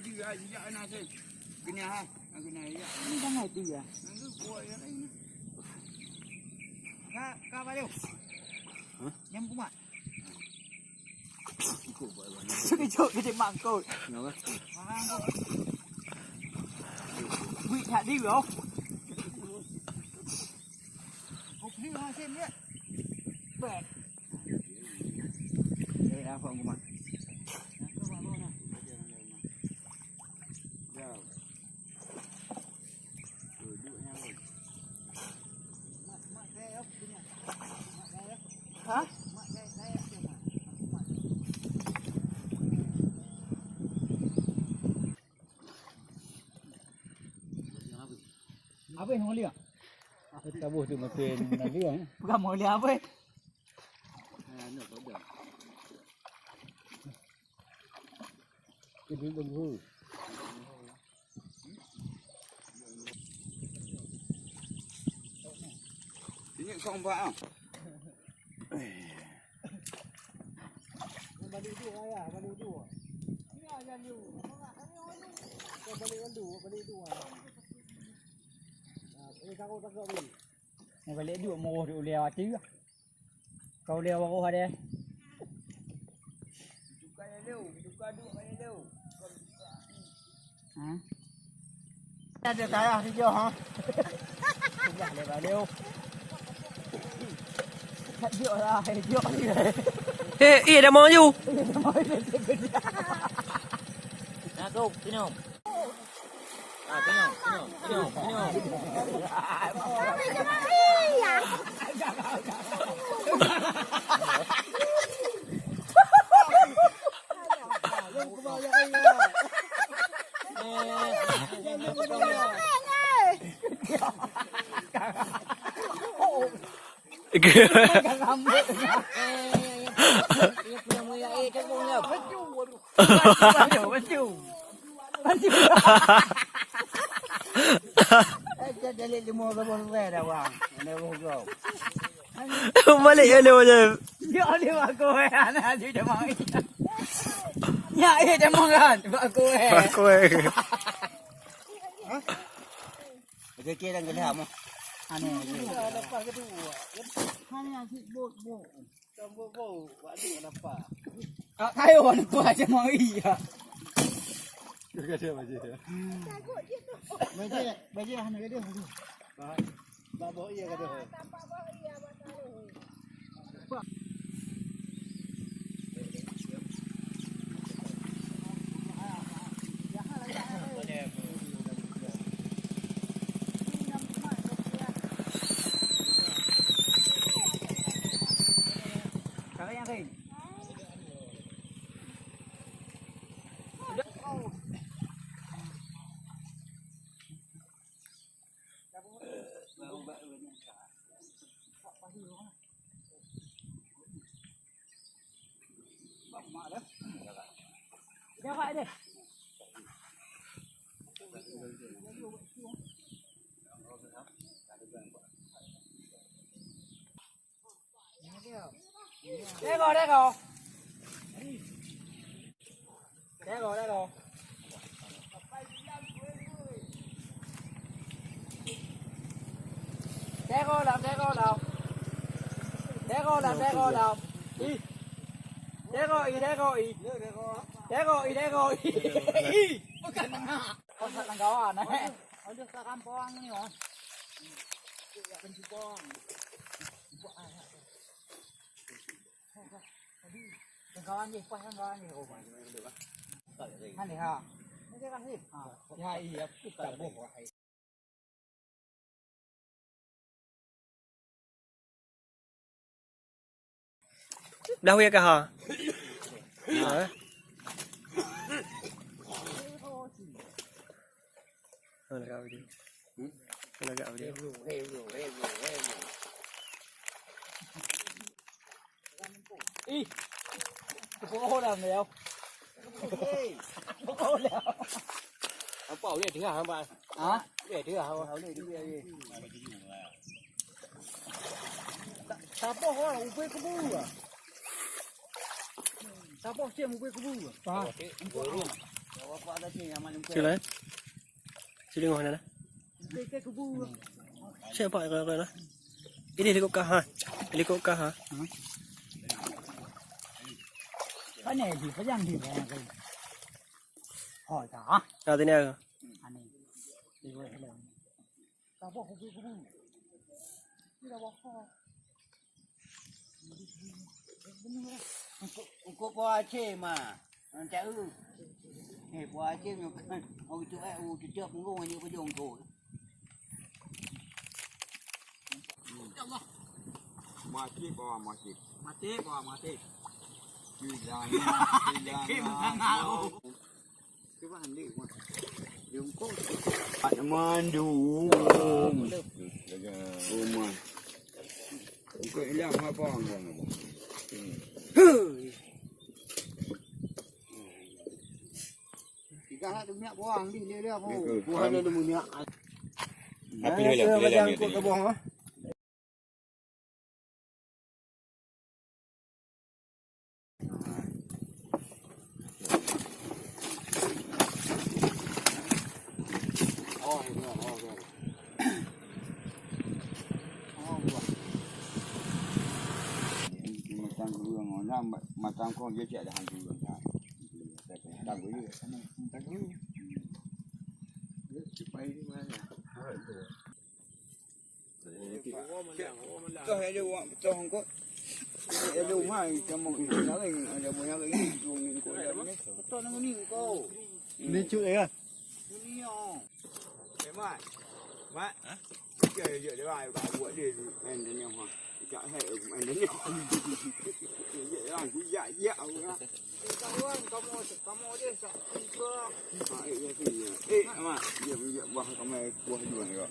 dia ajak anak saya. Kena ha. Kena ya. Ini jangan itu ya. Nang kuat ya lain. Kak balik. Hah? Nyam kumat. Ikut buat mana. Sekejap kita mangkut. Kenapa? Mangkut. Wih, tak đi không? Một đi hoa xem nhé. Bẹt. Đây là phòng của mình. Hả? Apa yang mau lihat? Tabuh tu makin nabiang. Bukan mau lihat apa? Ano ba ba? Kidin dulu. Ini kong ba ah? Balik dua ya, balik dua. Ini aja lu. Balik dua. Takut ni. Mau balik dua mau di uliah tu. Kau lihat aku ada. Buka leu, buka dua leu. Hả? Ada saya di jauh ha. Sudah lewat leu. Tak jauh lah, jauh ni. Dah mau maju. Aku, minum. Minum. Jadi 50 dah bang. Ini buku. Balik je je. Dia ni aku anak dia mau. Ya, dia mau kan. Aku Aku Kecil dan gelap mah. Aneh. Dapat kedua. Hanya si bot. Bot. Waduh dapat. Tayo aku aja mau iya. Kerja baje. Baje hana dia. Bawa iya kata. Kalau yang lain. Jaga deh. Đây rồi. Để cô làm. Đi. Để cô ý. Bukan con thật là gò này. Ở được cả kampung ni rồi. Ya kan kampung. Kawan gì, quay kawan gì. Anh này ha. Cái con gì? Ya iya, kita buat. Dah ya ke ha? Ha? Nak apa dia? Nak apa dia? Ih. Có làm gì không? Có làm. Ông bảo để thứ hả bạn? Hả? Để thứ hả không? Để thứ gì? Sapo ho là upe kubu à? Sapo xem upe kubu à? Rồi luôn. Apa ada sih yang mana? Sila. Sila ngono na. Ke kubu. Siapa yang kena? Ini helikopter ha. Helikopter ha. Cái này thì phải ăn gì vậy? Hỏi cả. Nào thế nào? Anh này. Đi về đây. Tao bỏ kubu kubu. Đi đâu bỏ. Có qua chê mà. Chả Hề qua chê nhiều cái. Ôi chú EU chú trước cũng ngồi như cái dùng thủ. Mati bawa mati. Mati bawa mati. Gila. Coba handi. Yung ko. At mandu. Rumah. Kau hilang apa orang? Tiga hari minyak buang di dia apa? Buang ada minyak. Apa ni yang ke buang ah? Oh, Matang dulu ngona, matang kau dia cak dah hantu dah. Matang dulu, matang dulu. Supaya di mana? Kau ada uang betul kau. Ada uang kamu ada banyak lagi uang kau ada ni. Betul nama ni kau. Ni cuk ya. Ni oh. Mat. Mat. Chơi giờ để bài bà buổi đi anh đến nhau hoa. Chả hệ anh đến nhau. Vậy là cứ dạy dạo ra. Kamu dia sak ke. Ha eh thì mà giờ bây giờ qua kamu qua rồi.